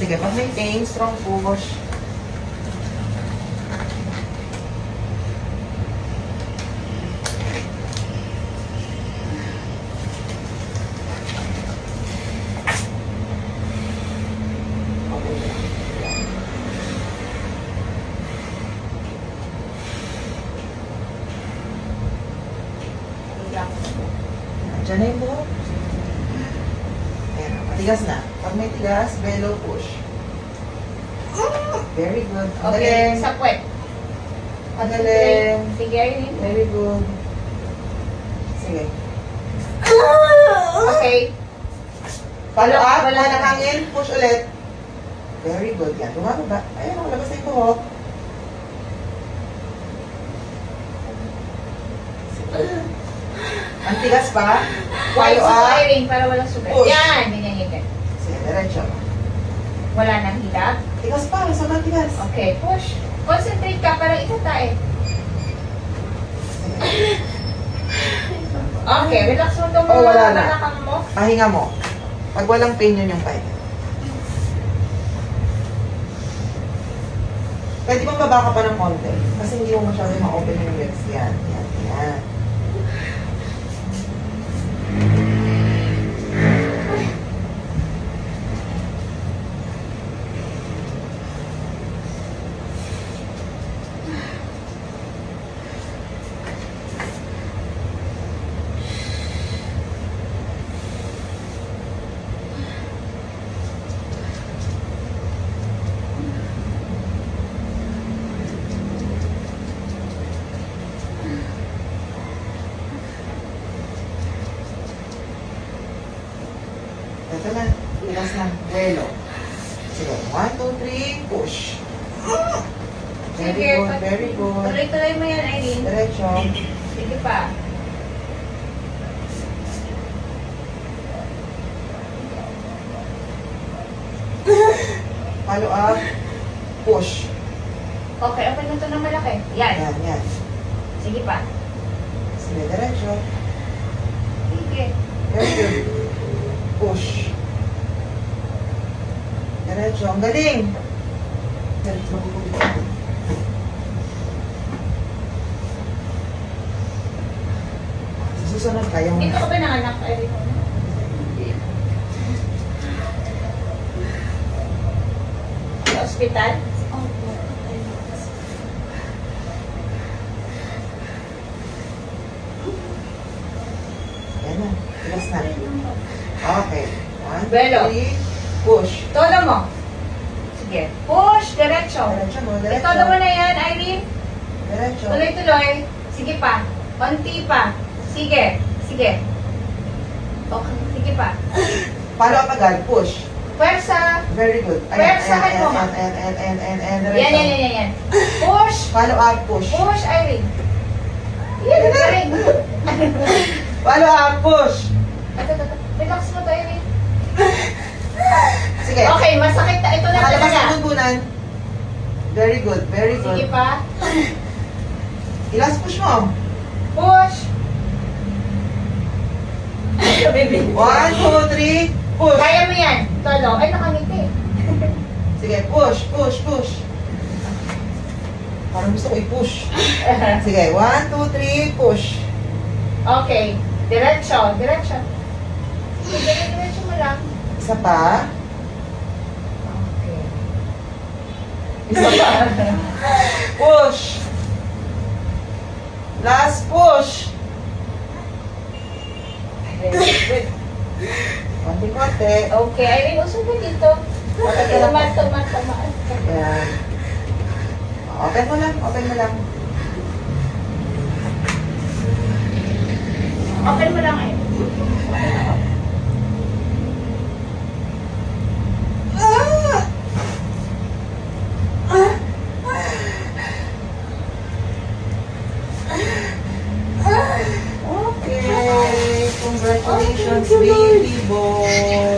Sige, pag may pain, strong push. Diyan na yung buhok. Ayan, matigas na. Pag may tigas, bellow push. Very good. Okay, sa puwet. Magaling. Sige, Irene. Very good. Sige. Okay. Follow up. Wala Wala na. hangin. Push ulit. Very good. Yan. Tumababa. Ayan, labas na yung buhok. Ang tigas pa. Follow Follow up. Irene, para walang sugat. Push. Yan, ganyan. Sige, diretso. Wala nang hilap. Tigas pa. Sobrang tigas. Okay, push. Concentrate ka para itatae. Okay, relax mo itong Oh, wala na. balakang mo. Pahinga mo. Pag walang pain yun yung pahinga. Pwede bang baba ka pa ng konti? Kasi hindi mo masyado ma-open yung lips. Yan, yan, yan. Ito na. Tigas na. Welo. Sige. 1, 2, 3. Push. Very Sige, good. Very good. tuloy-tuloy mo yan, Irene. Diretso. Sige pa. Follow up. Push. Okay, open mo ito ng malaki. Yan. Yan, yan. Sige pa. Sige, diretso. Sige. Very good. Push. Diretso. Ang galing. Diretso. Susunod kayo. Dito ka ba nanganak, Irene? Sa ospital? Yan na. Tigas na. Okay. 1, Belo. 2, 3. Push. Todo mo. Sige. Push, diretso. Diretso mo. Diretso. Todo mo na yan, Irene. Diretso. Tuloy-tuloy. Sige pa. Konti pa. Sige. Sige. Okay. Sige pa. Follow up agad. Push. Pwersa. Very good. Pwersahan mo, ma. And Yan. Push. Follow up. Push. Push, Irene. Yan, galing. Follow up. Push. Ito. Relax mo to, Irene. Sige. Okay, masakit na. Ito na Nakalabas talaga. ang bunbunan. Very good. Very good. Sige pa. Ilas push mo. Push. 1, 2, 3. Push. Kaya mo yan. Tolo. Ay, nakangiti. Sige. Push. Push. Push. Parang gusto ko i-push. Sige. 1, 2, 3. Push. Okay. Diretso. Sige, diretso mo lang. Isa pa. Okay. Isa pa. Push. Last push. Good. Konti-konti. Okay. Irene, usog ka dito. Tumat. Ayan. Open mo lang. Open mo lang, Irene. Okay. Congratulations, baby boy.